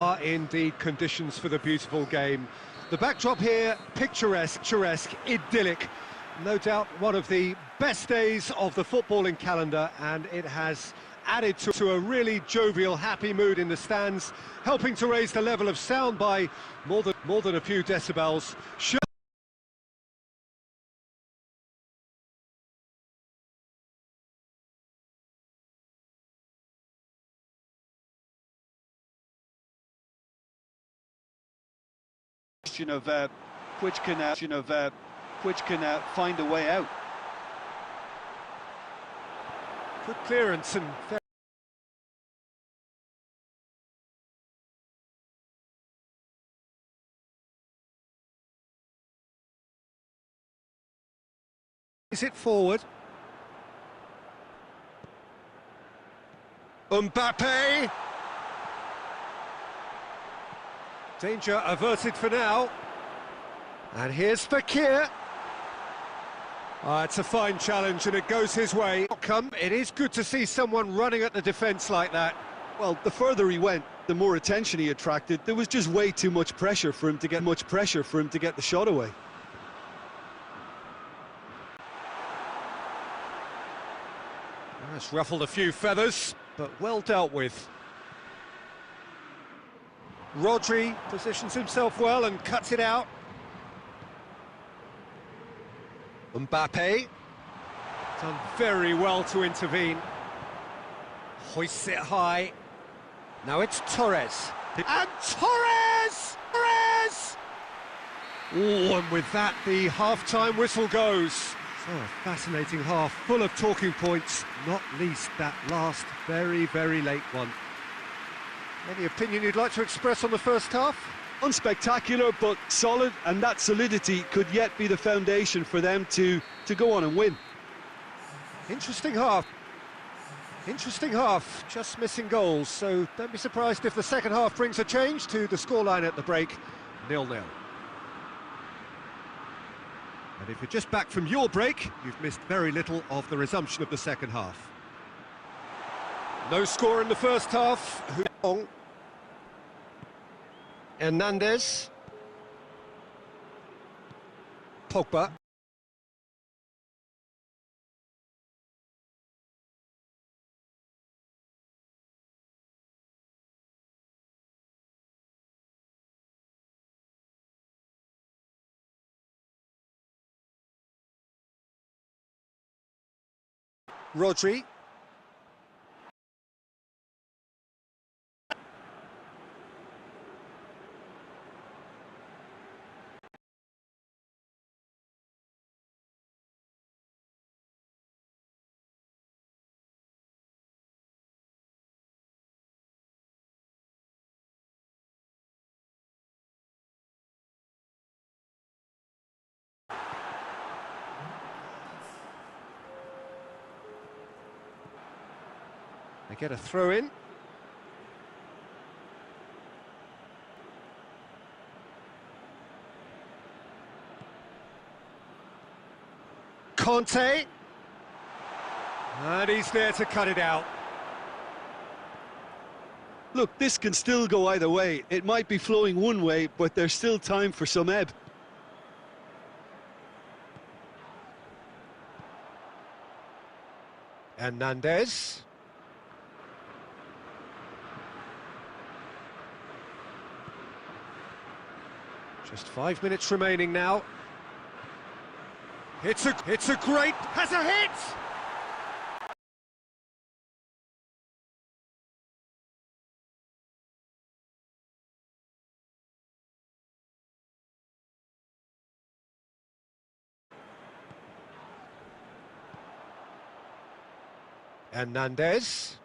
Are indeed conditions for the beautiful game. The backdrop here, picturesque, idyllic. No doubt one of the best days of the footballing calendar, and it has added to a really jovial, happy mood in the stands, helping to raise the level of sound by more than a few decibels. Of which can find a way out. Good clearance and is it forward? Mbappe! Danger averted for now. And here's Fakir. It's a fine challenge and it goes his way. It is good to see someone running at the defence like that. Well, the further he went, the more attention he attracted. There was just way too much pressure for him to get the shot away. That's ruffled a few feathers, but well dealt with. Rodri positions himself well and cuts it out. Mbappe done very well to intervene. Hoists it high. Now it's Torres. And Torres! Oh, and with that, the half-time whistle goes. So a fascinating half, full of talking points, not least that last very, very late one. Any opinion you'd like to express on the first half? Unspectacular, but solid, and that solidity could yet be the foundation for them to go on and win. Interesting half, just missing goals, so don't be surprised if the second half brings a change to the scoreline at the break, 0-0. And if you're just back from your break, you've missed very little of the resumption of the second half. No score in the first half. Hernandez. Pogba. Rodri. They get a throw in. Conte. And he's there to cut it out. Look, this can still go either way. It might be flowing one way, but there's still time for some ebb. Hernandez. Just 5 minutes remaining now. It's a great, has a hit! Hernandez.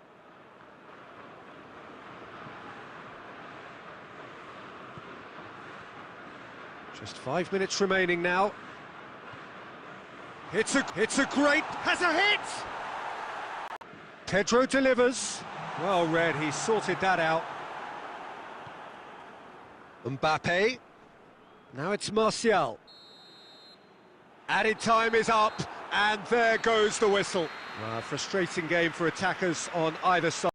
Just 5 minutes remaining now. It's a great, has a hit! Pedro delivers. Well read, he sorted that out. Mbappe. Now it's Martial. Added time is up, and there goes the whistle. Frustrating game for attackers on either side.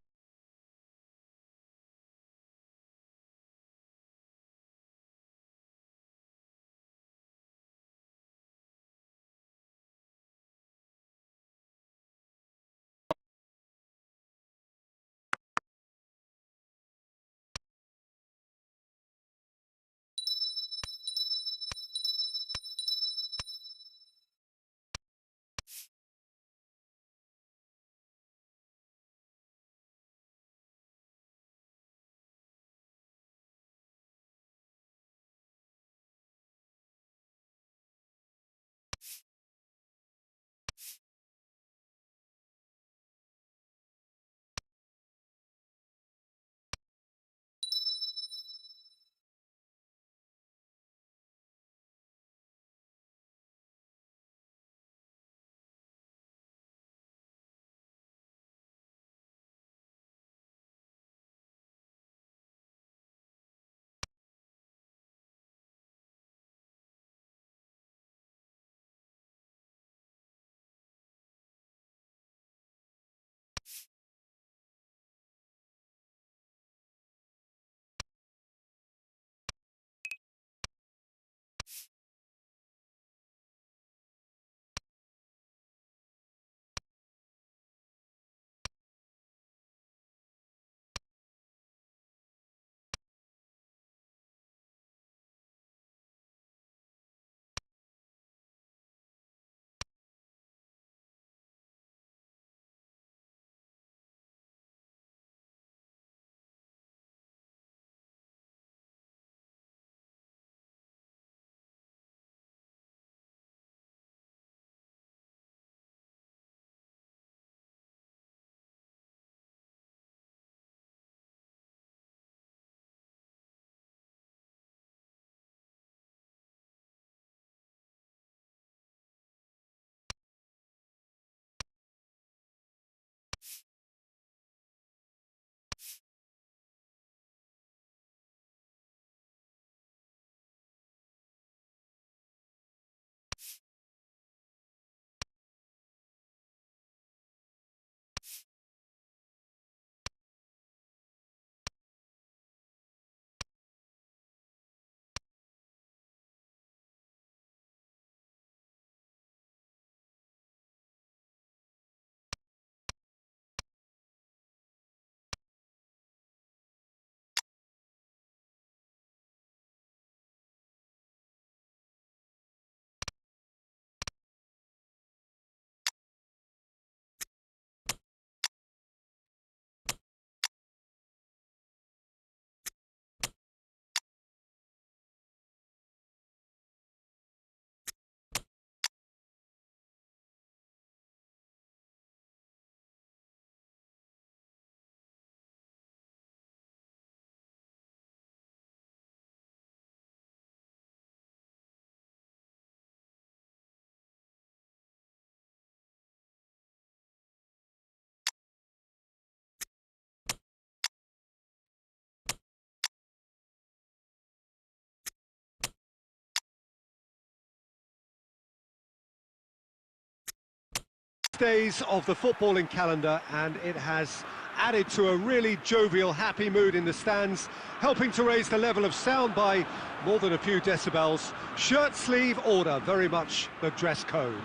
Days of the footballing calendar, and it has added to a really jovial, happy mood in the stands, helping to raise the level of sound by more than a few decibels. Shirt sleeve order, very much the dress code.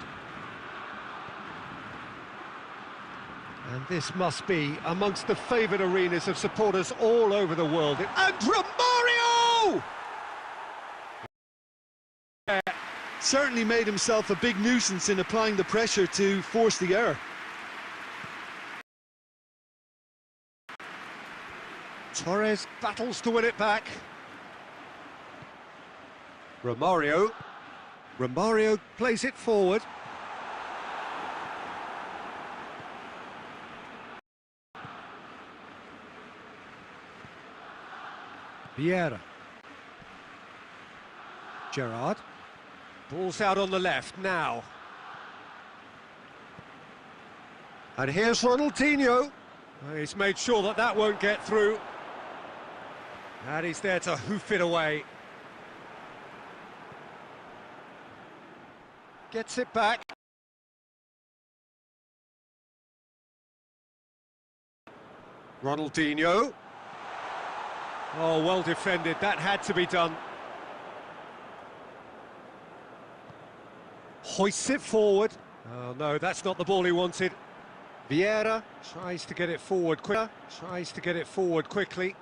And this must be amongst the favoured arenas of supporters all over the world. And Romario! Certainly made himself a big nuisance in applying the pressure to force the error. Torres battles to win it back. Romario plays it forward. Vieira. Gerrard. Ball's out on the left now. And here's Ronaldinho. He's made sure that that won't get through. And he's there to hoof it away. Gets it back. Ronaldinho. Oh, well defended. That had to be done. Hoists it forward. Oh no, that's not the ball he wanted. Vieira tries to get it forward quickly.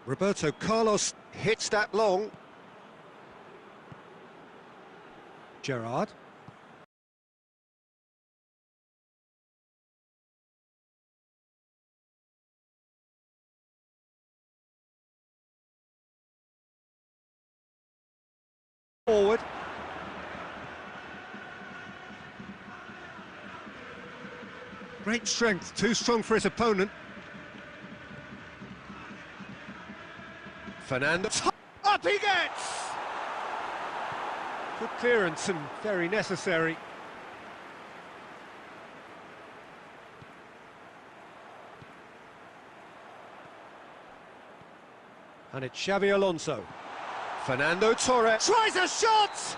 Roberto Carlos hits that long. Gerrard. Forward. Great strength, too strong for his opponent. Fernando, up he gets! Good clearance and very necessary. And it's Xavi Alonso. Fernando Torres tries a shot!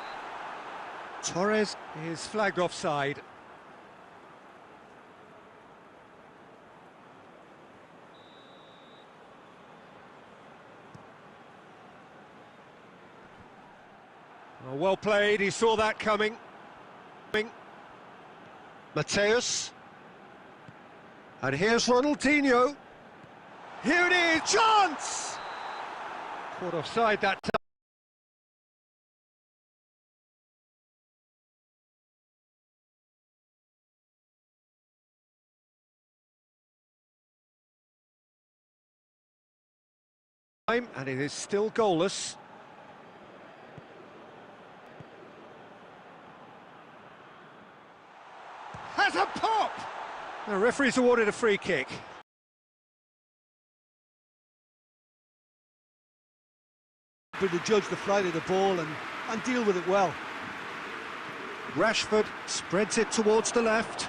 Torres is flagged offside. Oh, well played, he saw that coming. Mateus. And here's Ronaldinho. Here it is, chance! Caught offside that time. And it is still goalless. Has a pop! The referee's awarded a free kick. But to judge the flight of the ball and deal with it well. Rashford spreads it towards the left.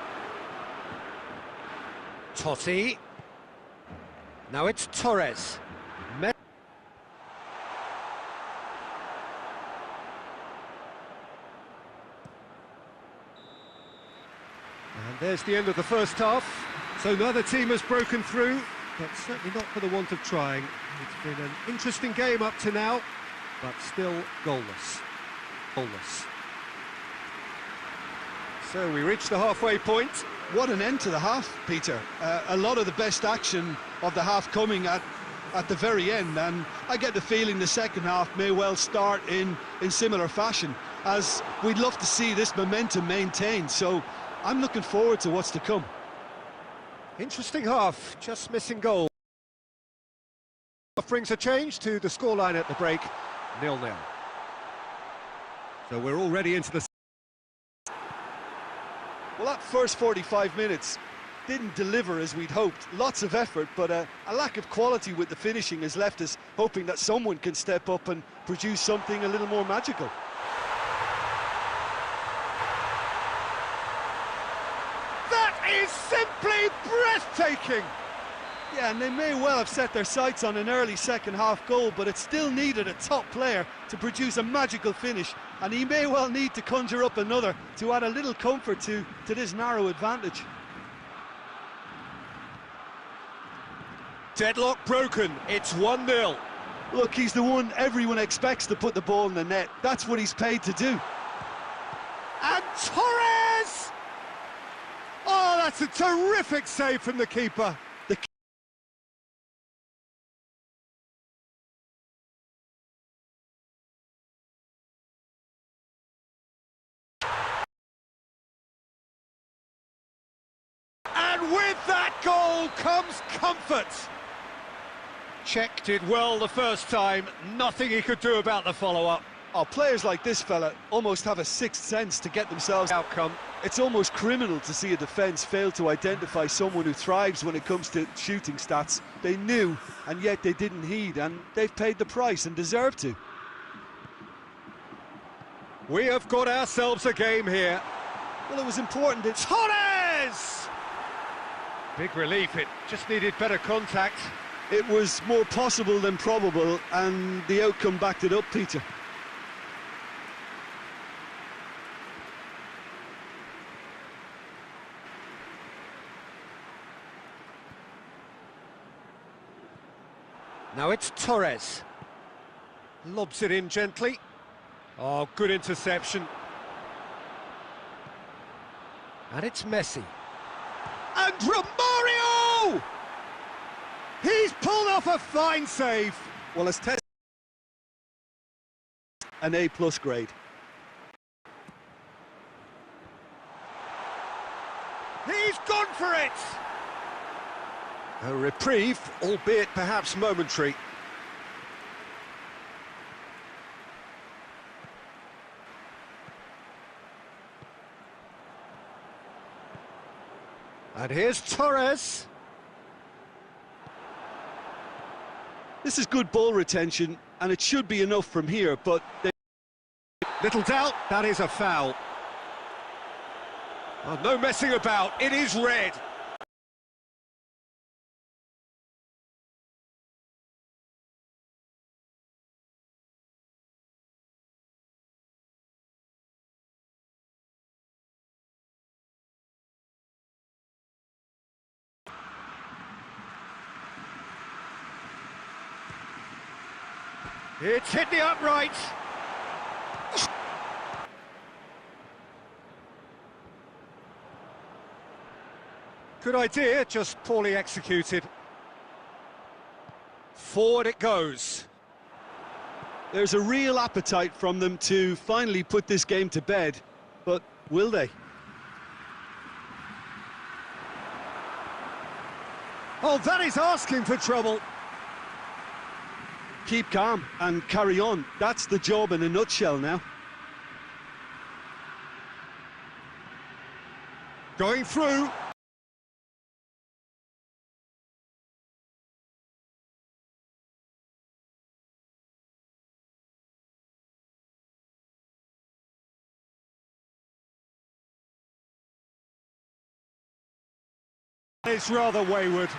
Totti. Now it's Torres. And there's the end of the first half. So neither team has broken through, but certainly not for the want of trying. It's been an interesting game up to now, but still goalless. So we reach the halfway point. What an end to the half, Peter. A lot of the best action of the half coming at the very end, and I get the feeling the second half may well start in similar fashion, as we'd love to see this momentum maintained. So I'm looking forward to what's to come. Interesting half, just missing goal. Brings a change to the scoreline at the break, 0-0. So we're already into the... Well, that first 45 minutes didn't deliver as we'd hoped. Lots of effort, but a lack of quality with the finishing has left us hoping that someone can step up and produce something a little more magical. That is simply breathtaking! Yeah, and they may well have set their sights on an early second-half goal, but it still needed a top player to produce a magical finish, and he may well need to conjure up another to add a little comfort to this narrow advantage. Deadlock broken, it's 1-0. Look, he's the one everyone expects to put the ball in the net. That's what he's paid to do. And Torres! Oh, that's a terrific save from the keeper. And with that goal comes comfort. Czech did well the first time, nothing he could do about the follow-up. Oh, players like this fella almost have a sixth sense to get themselves Outcome. It's almost criminal to see a defence fail to identify someone who thrives when it comes to shooting stats. They knew, and yet they didn't heed, and they've paid the price and deserve to. We have got ourselves a game here. Well, it was important that... Torres! Big relief, it just needed better contact. It was more possible than probable, and the outcome backed it up, Peter. Now it's Torres. Lobs it in gently. Oh, good interception. And it's Messi. And Romario! He's pulled off a fine save. Well, it's tested an A+ grade. He's gone for it! A reprieve, albeit perhaps momentary. And here's Torres. This is good ball retention, and it should be enough from here, but... Little doubt, that is a foul. Oh, no messing about, it is red. It's hit the upright. Good idea, just poorly executed. Forward it goes. There's a real appetite from them to finally put this game to bed, but will they? Oh, that is asking for trouble. Keep calm and carry on. That's the job in a nutshell now. Going through. It's rather wayward.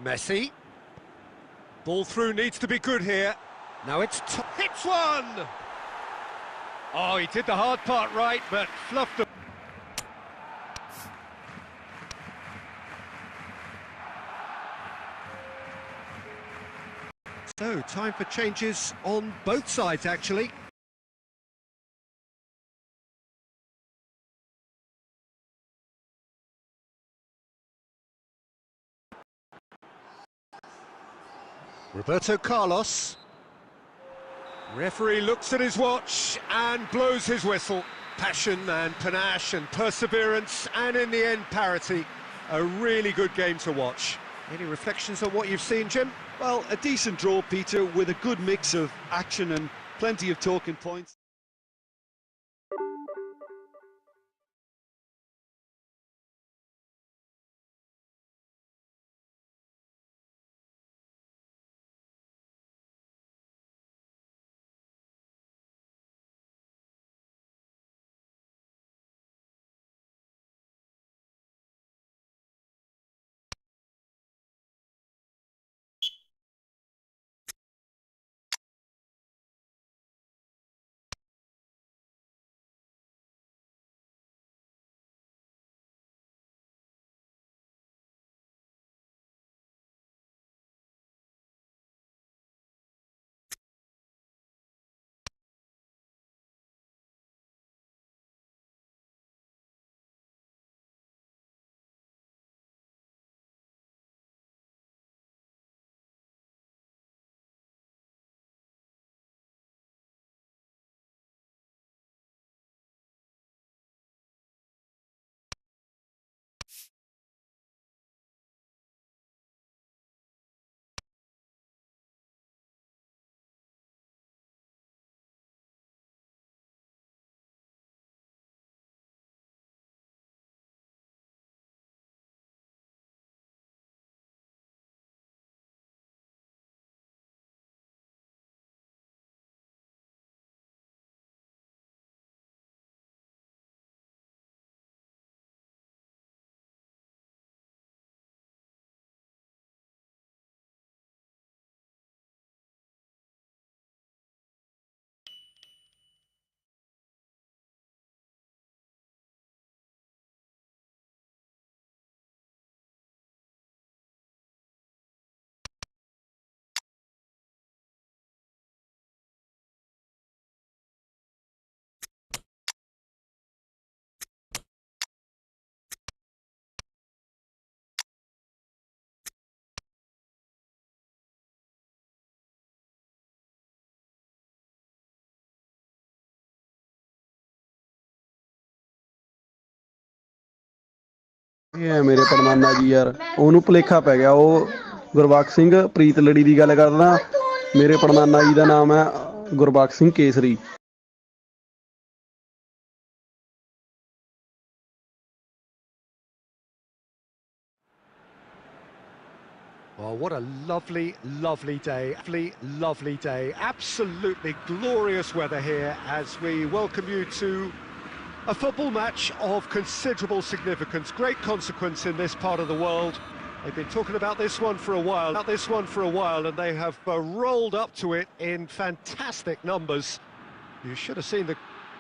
Messi. Ball through needs to be good here. Now it's hits one! Oh, he did the hard part right, but fluffed the... So, time for changes on both sides, actually. Roberto Carlos. Referee looks at his watch and blows his whistle. Passion and panache and perseverance, and in the end, parity. A really good game to watch. Any reflections on what you've seen, Jim? Well, a decent draw, Peter, with a good mix of action and plenty of talking points. ਇਹ ਹੈ ਮੇਰੇ ਪਰਮਾਨਾ ਜੀ ਯਾਰ, ਉਹਨੂੰ ਭੁਲੇਖਾ ਪੈ ਗਿਆ। ਉਹ ਗੁਰਬਖਸ਼ ਸਿੰਘ ਪ੍ਰੀਤ ਲੜੀ ਦੀ ਗੱਲ ਕਰਦਾ। ਮੇਰੇ ਪੜਨਾਨਾ ਜੀ ਦਾ ਨਾਮ ਹੈ ਗੁਰਬਖਸ਼ ਸਿੰਘ ਕੇਸਰੀ। Well, what a lovely, lovely day. Lovely day. Absolutely glorious weather here as we welcome you to a football match of considerable significance, great consequence in this part of the world. They've been talking about this one for a while, and they have rolled up to it in fantastic numbers. You should have seen the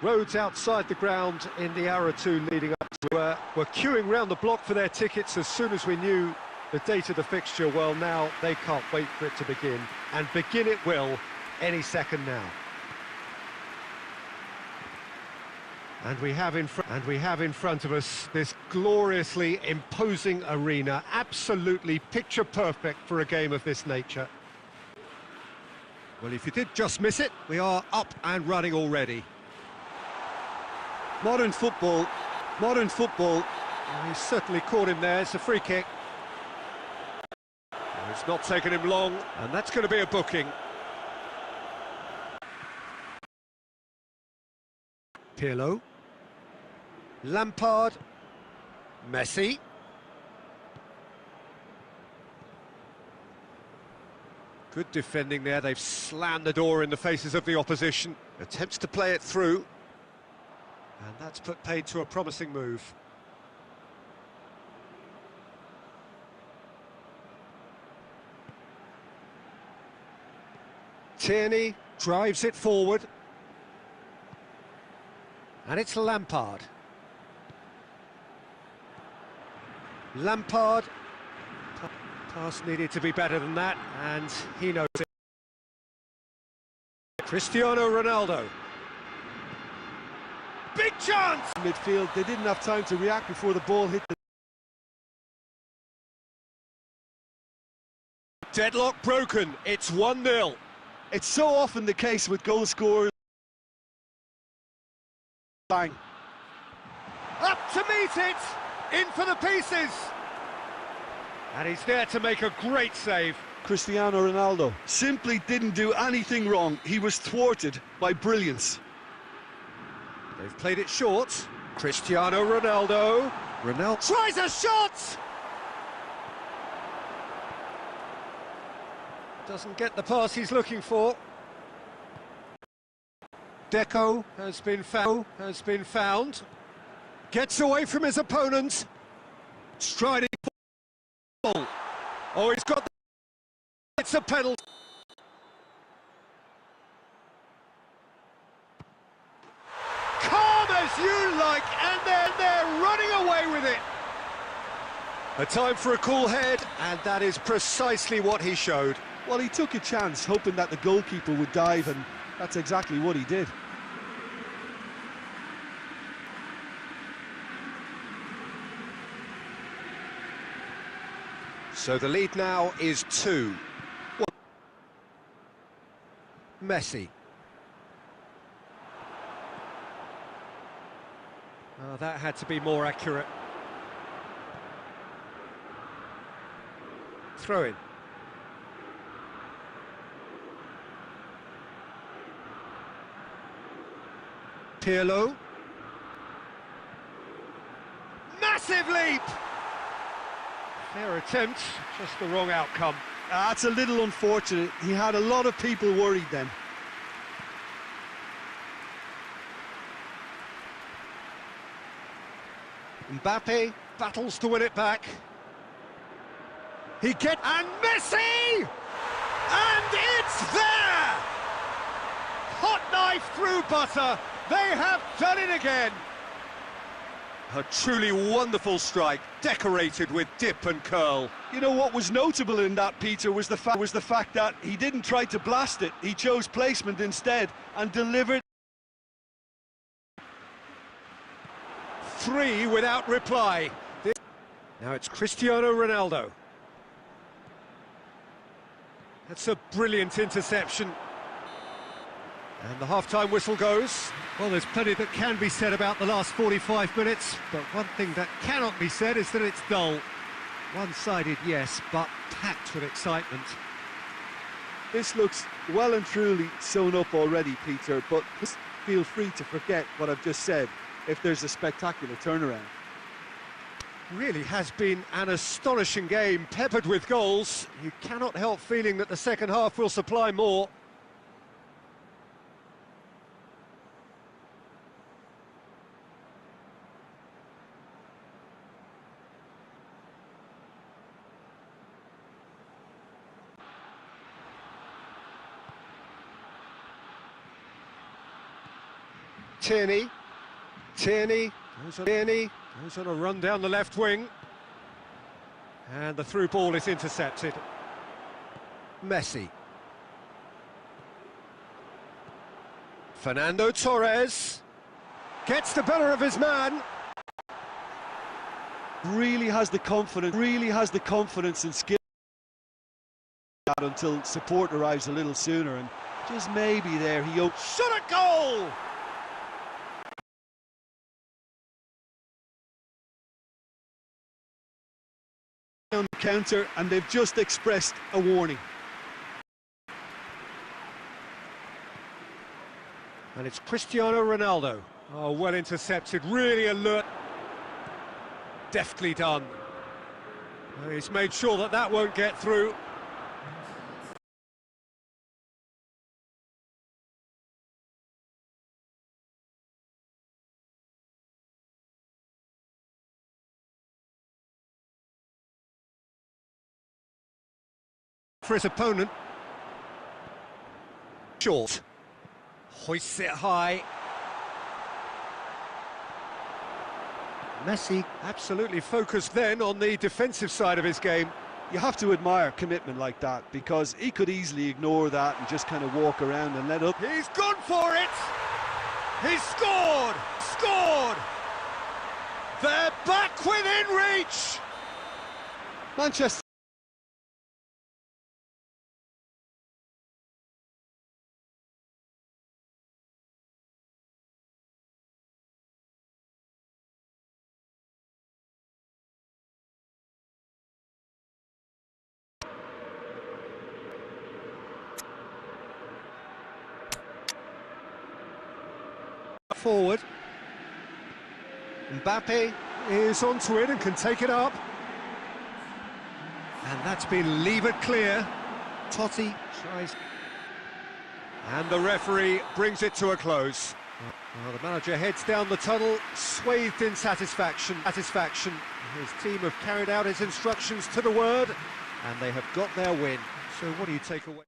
roads outside the ground in the hour or two leading up to it. Were queuing round the block for their tickets as soon as we knew the date of the fixture. Well, now they can't wait for it to begin, and begin it will any second now. And we have in front of us this gloriously imposing arena, absolutely picture perfect for a game of this nature. Well, if you did just miss it, we are up and running already. Modern football. Well, he's certainly caught him there. It's a free kick. It's not taken him long, and that's going to be a booking. Pirlo. Lampard. Messi. Good defending there. They've slammed the door in the faces of the opposition. Attempts to play it through. And that's put paid to a promising move. Tierney drives it forward. And it's Lampard. Lampard. Pass needed to be better than that, and he knows it. Cristiano Ronaldo. Big chance! Midfield, they didn't have time to react before the ball hit the... Deadlock broken, it's 1-0. It's so often the case with goal scorers. Bang. Up to meet it! In for the pieces! And he's there to make a great save. Cristiano Ronaldo simply didn't do anything wrong. He was thwarted by brilliance. They've played it short. Cristiano Ronaldo. Ronaldo tries a shot! Doesn't get the pass he's looking for. Deco has been found. Gets away from his opponent. Striding ball. Oh, he's got the... It's a penalty. Calm as you like, and they're running away with it. A time for a cool head, and that is precisely what he showed. Well, he took a chance, hoping that the goalkeeper would dive, and that's exactly what he did. So the lead now is 2. Messi. Oh, that had to be more accurate. Throw in. Pirlo. Massive leap! Fair attempt, just the wrong outcome. That's a little unfortunate. He had a lot of people worried then. Mbappe battles to win it back. And Messi! And it's there! Hot knife through butter. They have done it again. A truly wonderful strike, decorated with dip and curl. You know what was notable in that, Peter, was the fact that he didn't try to blast it. He chose placement instead and delivered. 3 without reply. Now it's Cristiano Ronaldo. That's a brilliant interception. And the half-time whistle goes. Well, there's plenty that can be said about the last 45 minutes, but one thing that cannot be said is that it's dull. One-sided, yes, but packed with excitement. This looks well and truly sewn up already, Peter, but just feel free to forget what I've just said if there's a spectacular turnaround. Really has been an astonishing game, peppered with goals. You cannot help feeling that the second half will supply more. Tierney goes on a run down the left wing. And the through ball is intercepted. Messi. Fernando Torres gets the better of his man. Really has the confidence and skill until support arrives a little sooner, and just maybe there he shot at goal! on the counter, and they've just expressed a warning. And it's Cristiano Ronaldo. Oh, well intercepted, really alert. Deftly done. And he's made sure that that won't get through. For his opponent. Short. Hoists it high. Messi absolutely focused then on the defensive side of his game. You have to admire commitment like that, because he could easily ignore that and just kind of walk around and let up. He's gone for it! He's scored! Scored! They're back within reach! Manchester forward. Mbappe is onto it and can take it up. And that's been levered clear. Totti tries. And the referee brings it to a close. Well, the manager heads down the tunnel, swathed in satisfaction. His team have carried out his instructions to the word, and they have got their win. So what do you take away?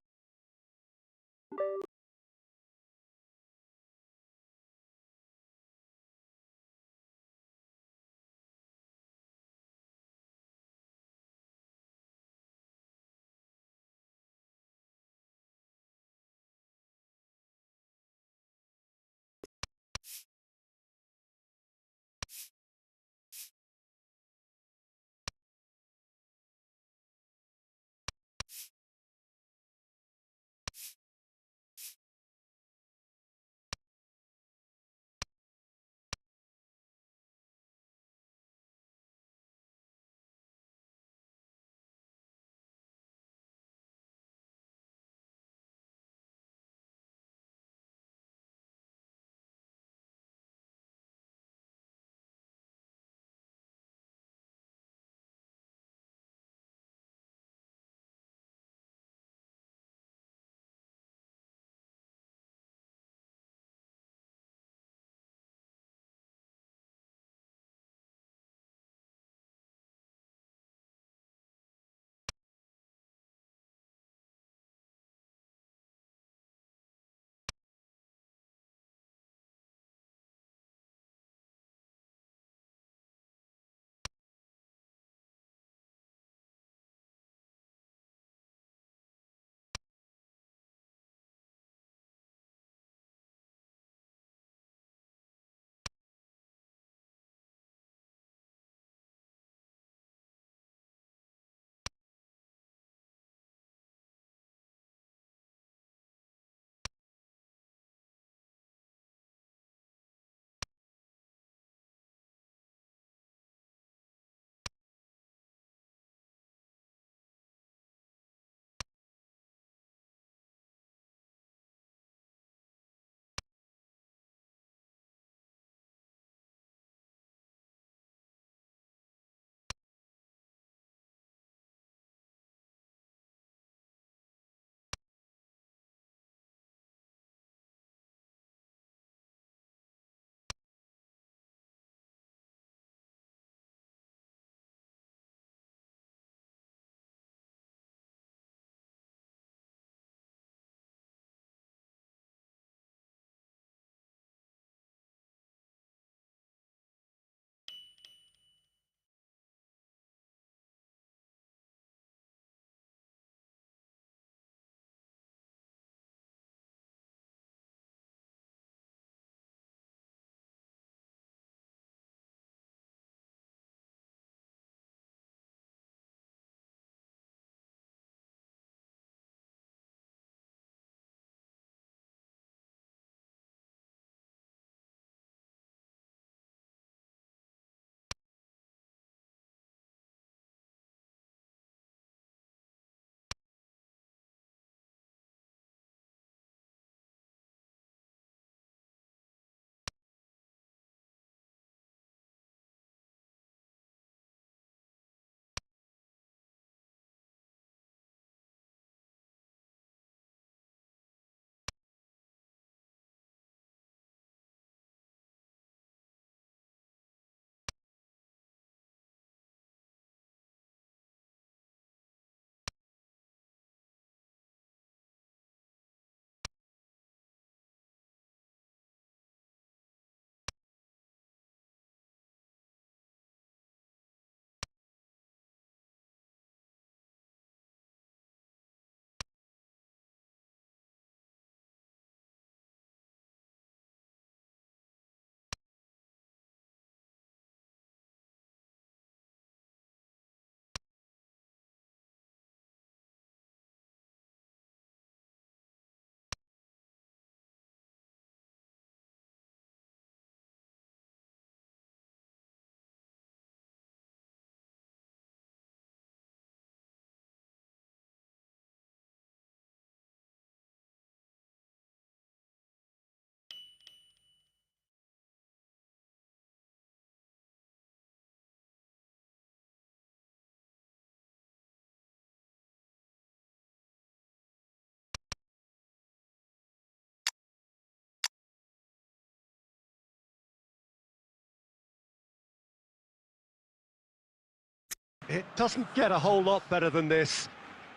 It doesn't get a whole lot better than this.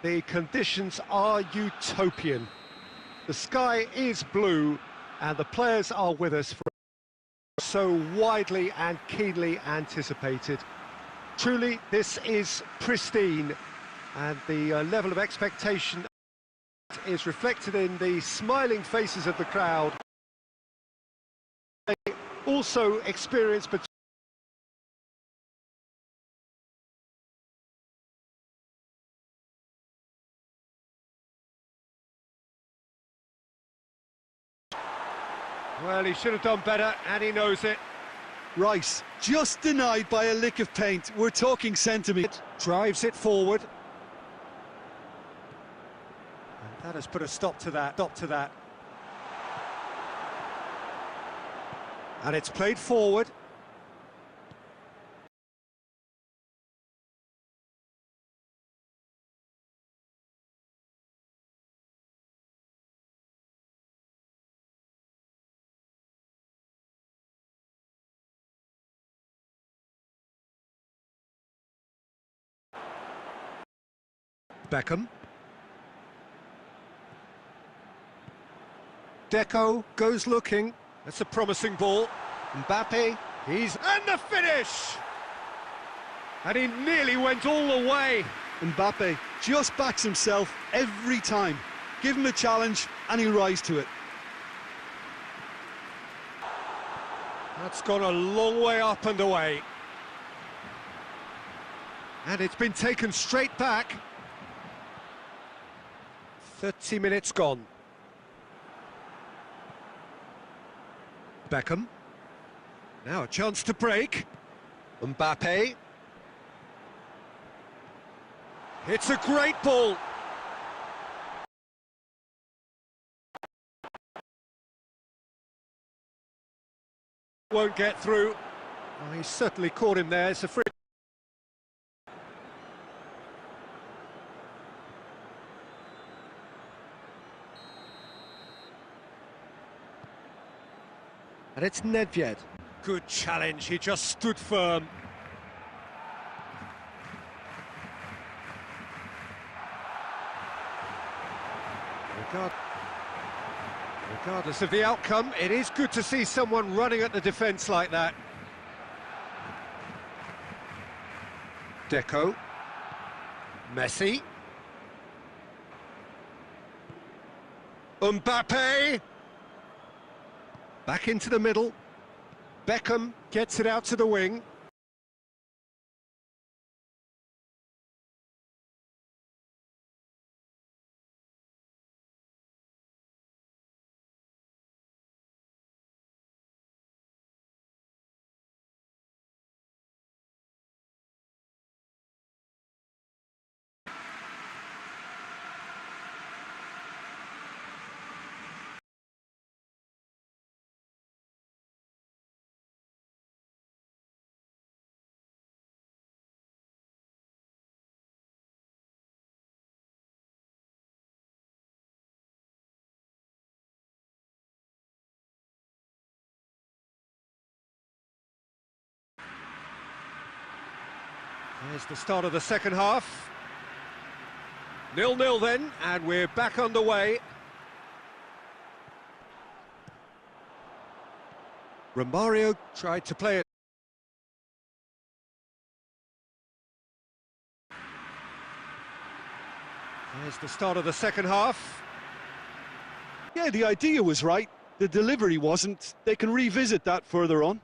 The conditions are utopian. The sky is blue, and the players are with us for so widely and keenly anticipated. Truly, this is pristine, and the level of expectation is reflected in the smiling faces of the crowd. They also experience well, he should have done better, and he knows it. Rice, just denied by a lick of paint. We're talking centimetres. Drives it forward. And that has put a stop to that. And it's played forward. Beckham. Deco goes looking. That's a promising ball. Mbappe, and the finish! And he nearly went all the way. Mbappe just backs himself every time. Give him a challenge and he'll rise to it. That's gone a long way up and away. And it's been taken straight back. 30 minutes gone. Beckham. Now a chance to break. Mbappe. It's a great ball. Won't get through. Oh, he certainly caught him there. It's a free. And it's Nedved. Good challenge, he just stood firm. Regardless of the outcome, it is good to see someone running at the defence like that. Deco. Messi. Mbappe. Back into the middle. Beckham gets it out to the wing. There's the start of the second half. 0-0 then, and we're back underway. Romario tried to play it. There's the start of the second half. Yeah, the idea was right. The delivery wasn't. They can revisit that further on.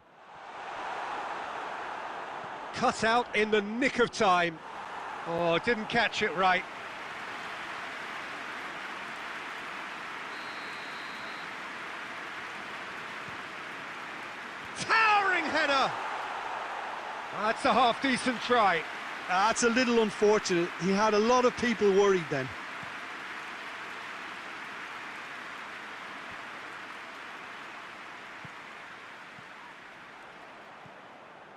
Cut out in the nick of time. Oh, didn't catch it right. Towering header! That's a half-decent try. That's a little unfortunate. He had a lot of people worried then.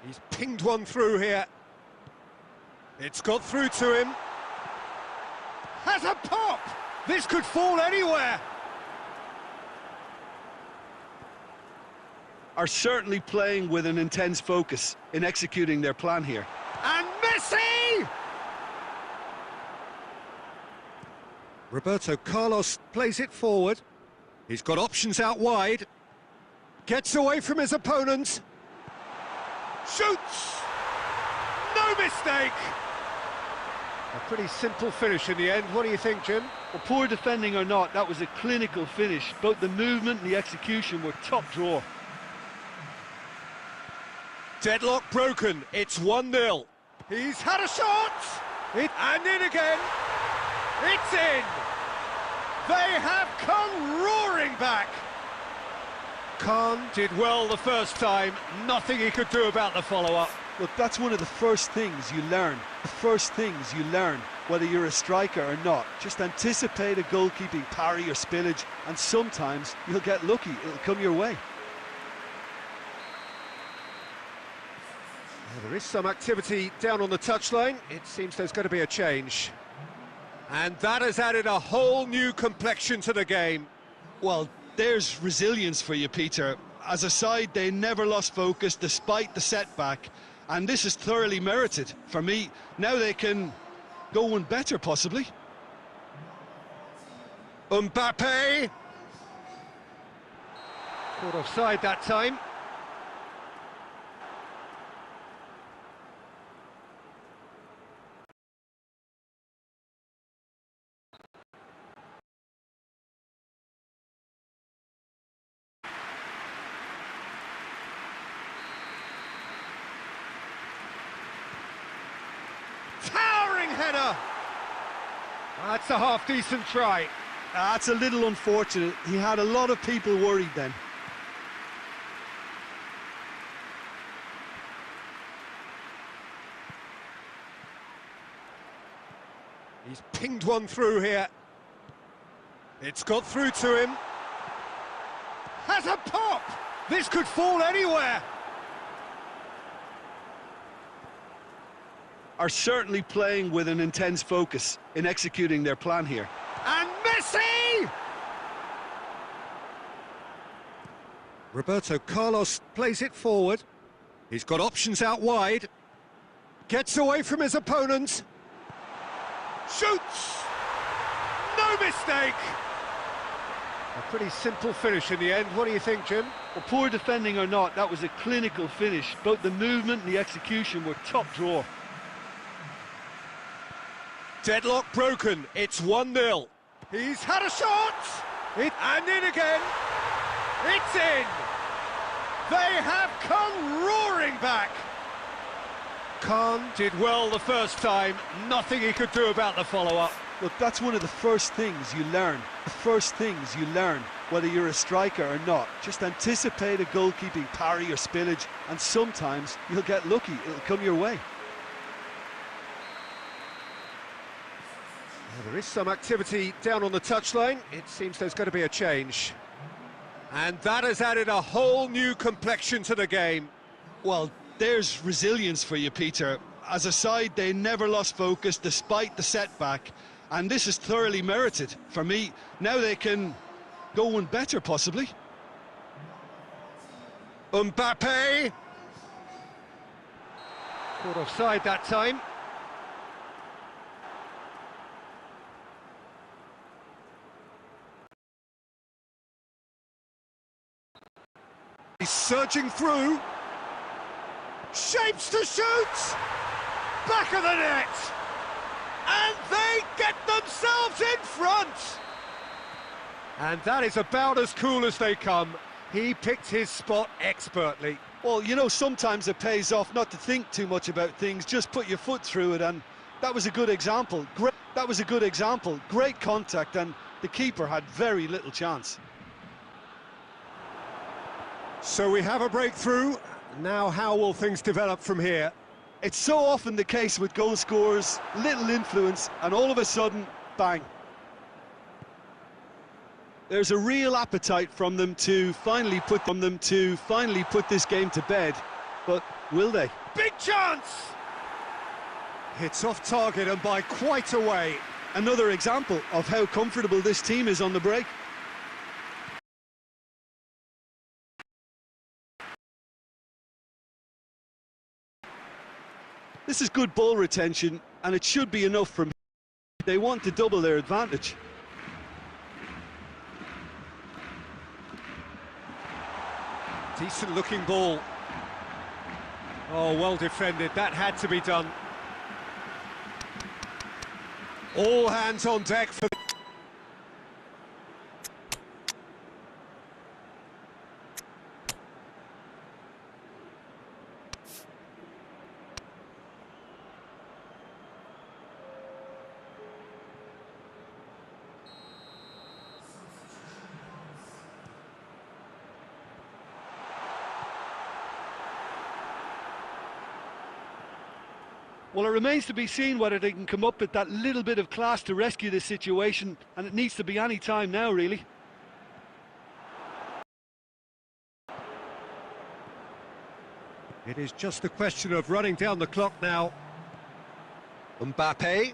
He's pinged one through here. It's got through to him. Has a pop! This could fall anywhere. Are certainly playing with an intense focus in executing their plan here. And Messi! Messi! Roberto Carlos plays it forward. He's got options out wide. Gets away from his opponent. Shoots! No mistake! A pretty simple finish in the end. What do you think, Jim? Well, poor defending or not, that was a clinical finish. Both the movement and the execution were top drawer. Deadlock broken. It's 1-0. He's had a shot! And in again. It's in! They have come roaring back! Khan did well the first time. Nothing he could do about the follow-up. Look, that's one of the first things you learn. The first things you learn, whether you're a striker or not. Just anticipate a goalkeeping parry or spillage, and sometimes you'll get lucky. It'll come your way. Well, there is some activity down on the touchline. It seems there's going to be a change. And that has added a whole new complexion to the game. Well, there's resilience for you, Peter. As a side, they never lost focus despite the setback. And this is thoroughly merited. For me, now they can go one better, possibly. Mbappe! Caught offside that time. Towering header! That's a half-decent try. That's a little unfortunate. He had a lot of people worried then. He's pinged one through here. It's got through to him. Has a pop! This could fall anywhere! Are certainly playing with an intense focus in executing their plan here. And Messi! Roberto Carlos plays it forward. He's got options out wide. Gets away from his opponent. Shoots! No mistake! A pretty simple finish in the end. What do you think, Jim? Well, poor defending or not, that was a clinical finish. Both the movement and the execution were top drawer. Deadlock broken. It's 1-0. He's had a shot! And in again. It's in! They have come roaring back! Khan did well the first time. Nothing he could do about the follow-up. Look, that's one of the first things you learn. The first things you learn, whether you're a striker or not. Just anticipate a goalkeeping parry or spillage, and sometimes you'll get lucky. It'll come your way. Well, there is some activity down on the touchline. It seems there's going to be a change. And that has added a whole new complexion to the game. Well, there's resilience for you, Peter. As a side, they never lost focus despite the setback. And this is thoroughly merited. For me, now they can go one better, possibly. Mbappe! Caught offside that time. He's surging through. Shapes to shoot! Back of the net! And they get themselves in front! And that is about as cool as they come. He picked his spot expertly. Well, you know, sometimes it pays off not to think too much about things, just put your foot through it, and that was a good example. That was a good example. Great contact, and the keeper had very little chance. So we have a breakthrough. Now how will things develop from here? It's so often the case with goal scorers, little influence, and all of a sudden, bang. There's a real appetite from them to finally put this game to bed, but will they? Big chance! Hits off target and by quite a way. Another example of how comfortable this team is on the break. This is good ball retention, and it should be enough from. They want to double their advantage. Decent looking ball. Oh, well defended, that had to be done. All hands on deck for... Well, it remains to be seen whether they can come up with that little bit of class to rescue this situation, and it needs to be any time now, really. It is just a question of running down the clock now. Mbappe.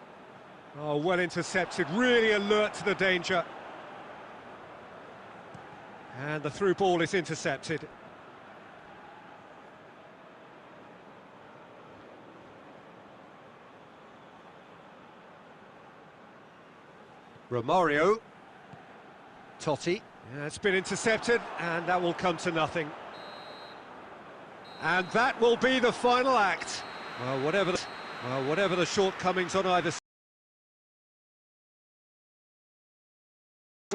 Oh, well intercepted, really alert to the danger. And the through ball is intercepted. Romario. Totti. Yeah, it's been intercepted, and that will come to nothing. And that will be the final act. Well, whatever the shortcomings on either side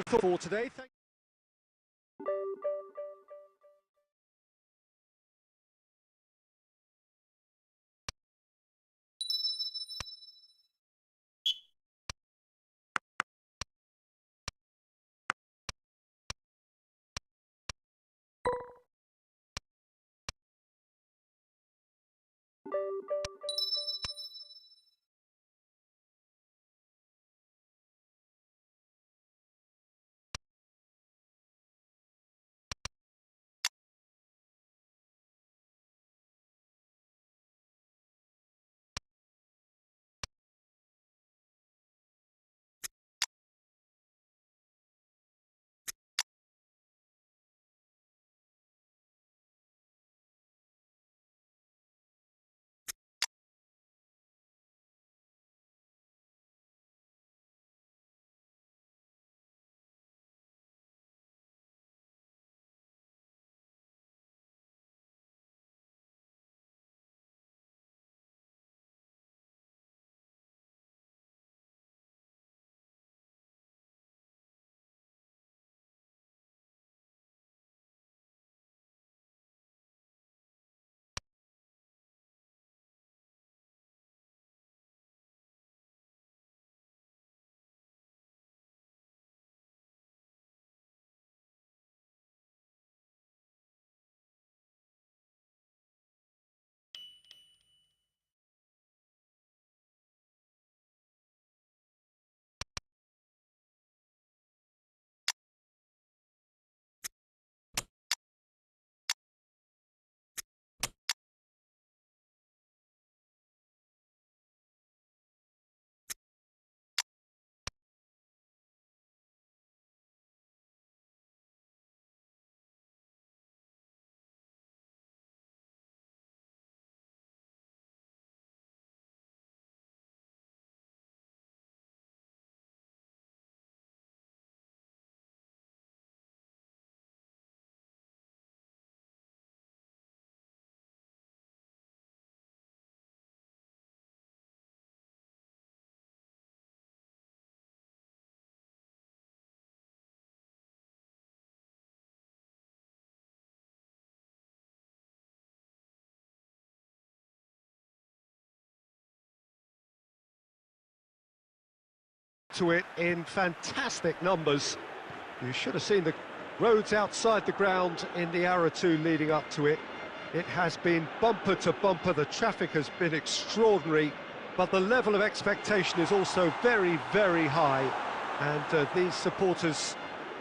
for today. To it in fantastic numbers. You should have seen the roads outside the ground in the hour or two leading up to it. It has been bumper to bumper, the traffic has been extraordinary, but the level of expectation is also very, very high. And these supporters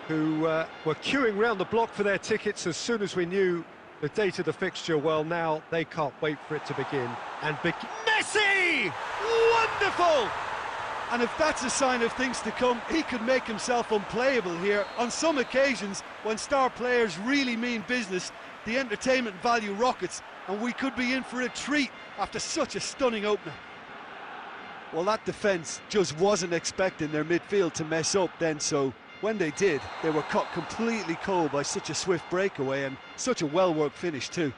who were queuing round the block for their tickets as soon as we knew the date of the fixture, well, now they can't wait for it to begin. And Messi! Wonderful! And if that's a sign of things to come, he could make himself unplayable here. On some occasions, when star players really mean business, the entertainment value rockets. and we could be in for a treat after such a stunning opener. Well, that defence just wasn't expecting their midfield to mess up then, so when they did, they were caught completely cold by such a swift breakaway and such a well-worked finish too.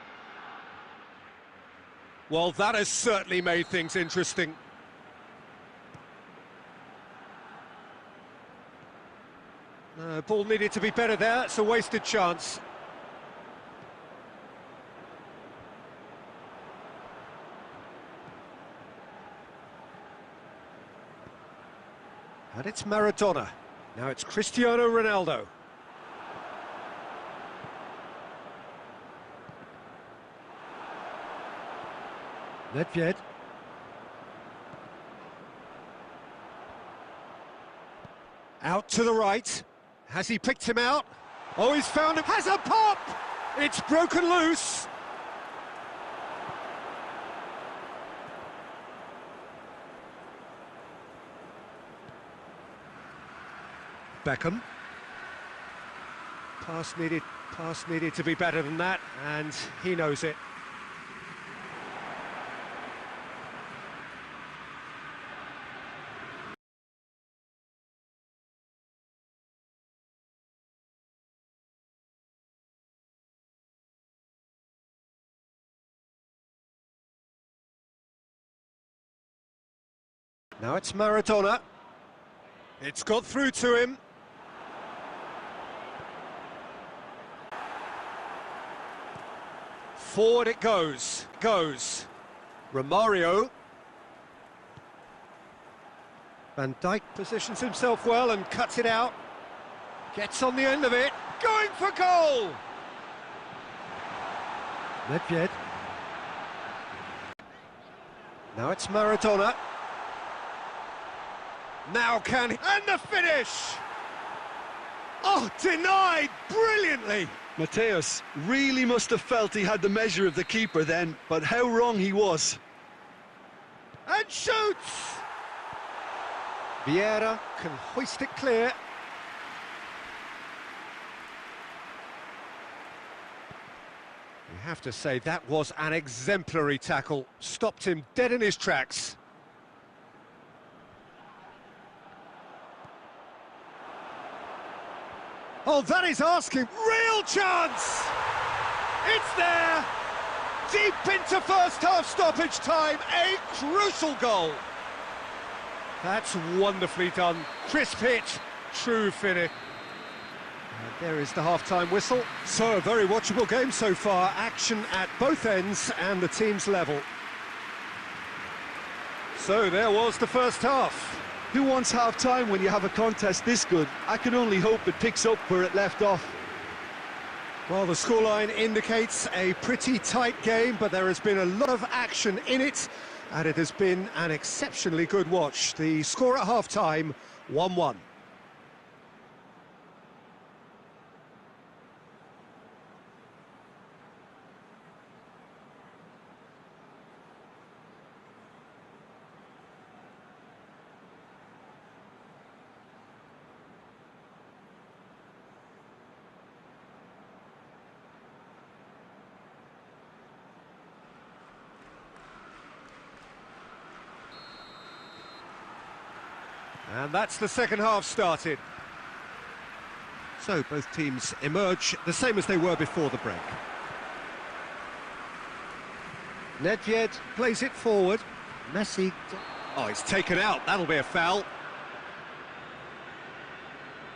Well, that has certainly made things interesting. Ball needed to be better there, it's a wasted chance. And it's Maradona. Now it's Cristiano Ronaldo. Nedved. Out to the right. Has he picked him out? Oh, he's found him. Has a pop! It's broken loose. Beckham. Pass needed to be better than that, and he knows it. Now it's Maradona. It's got through to him. Forward it goes. Romario. Van Dijk positions himself well and cuts it out. Gets on the end of it. Going for goal! Nedved. Now it's Maradona. Now can he... And the finish! Oh, denied brilliantly! Mateus really must have felt he had the measure of the keeper then, but how wrong he was. And shoots! Vieira can hoist it clear. You have to say that was an exemplary tackle. Stopped him dead in his tracks. Oh, that is asking. Real chance! It's there! Deep into first half stoppage time, a crucial goal. That's wonderfully done. Crisp hit, true finish. And there is the half-time whistle. So, a very watchable game so far. Action at both ends and the team's level. So, there was the first half. Who wants half-time when you have a contest this good? I can only hope it picks up where it left off. Well, the scoreline indicates a pretty tight game, but there has been a lot of action in it, and it has been an exceptionally good watch. The score at half-time, 1-1. And that's the second half started. So both teams emerge the same as they were before the break. Nedved plays it forward. Messi... Oh, it's taken out. That'll be a foul.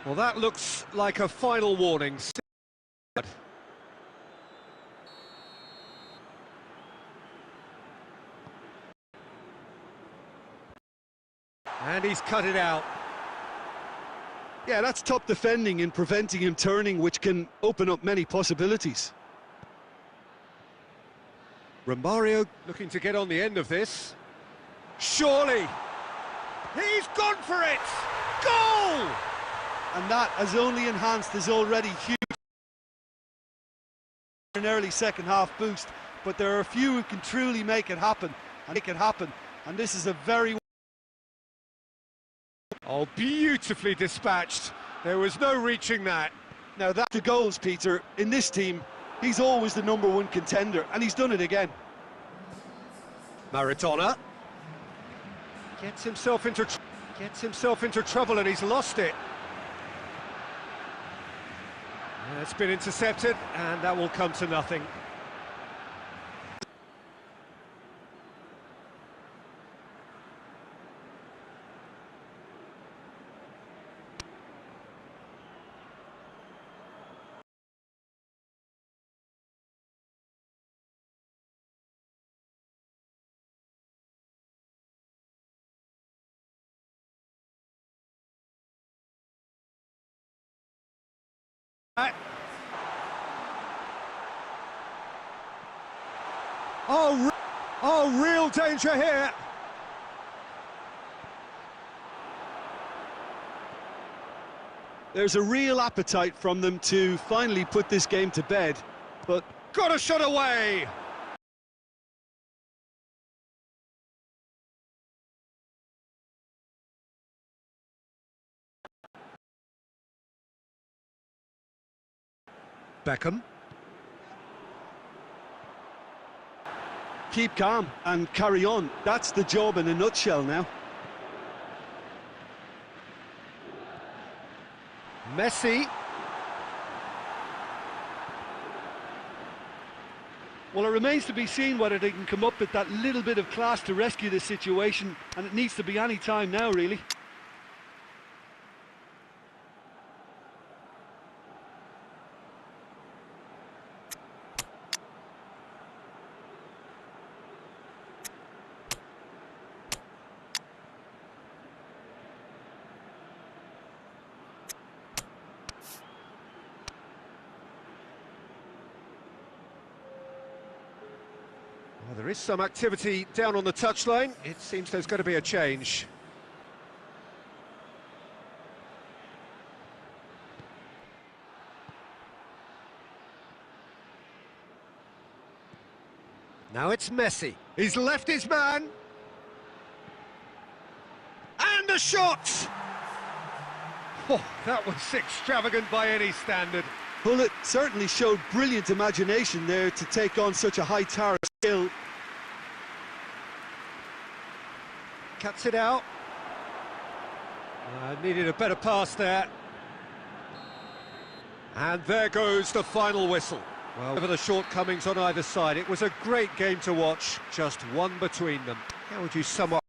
Well, that looks like a final warning. And he's cut it out. Yeah, that's top defending in preventing him turning, which can open up many possibilities. Romario looking to get on the end of this. Surely! He's gone for it! Goal! And that has only enhanced his already huge... an early second half boost, but there are a few who can truly make it happen, and this is a very... Oh, beautifully dispatched. There was no reaching that. Now that's the goals, Peter. In this team, He's always the #1 contender, and he's done it again. Maradona gets himself into trouble, and he's lost it. It's been intercepted, and that will come to nothing. Oh, real danger here. There's a real appetite from them to finally put this game to bed, but Got a shot away. Beckham. keep calm and carry on. That's the job in a nutshell now. Messi. Well, it remains to be seen whether they can come up with that little bit of class to rescue this situation, and it needs to be any time now, really. Well, there is some activity down on the touchline. It seems there's going to be a change. Now it's Messi. He's left his man. And a shot! Oh, that was extravagant by any standard. Well, it certainly showed brilliant imagination there to take on such a high tower skill. Cuts it out. Needed a better pass there. And there goes the final whistle. Well, over the shortcomings on either side, it was a great game to watch, just one between them. How would you sum up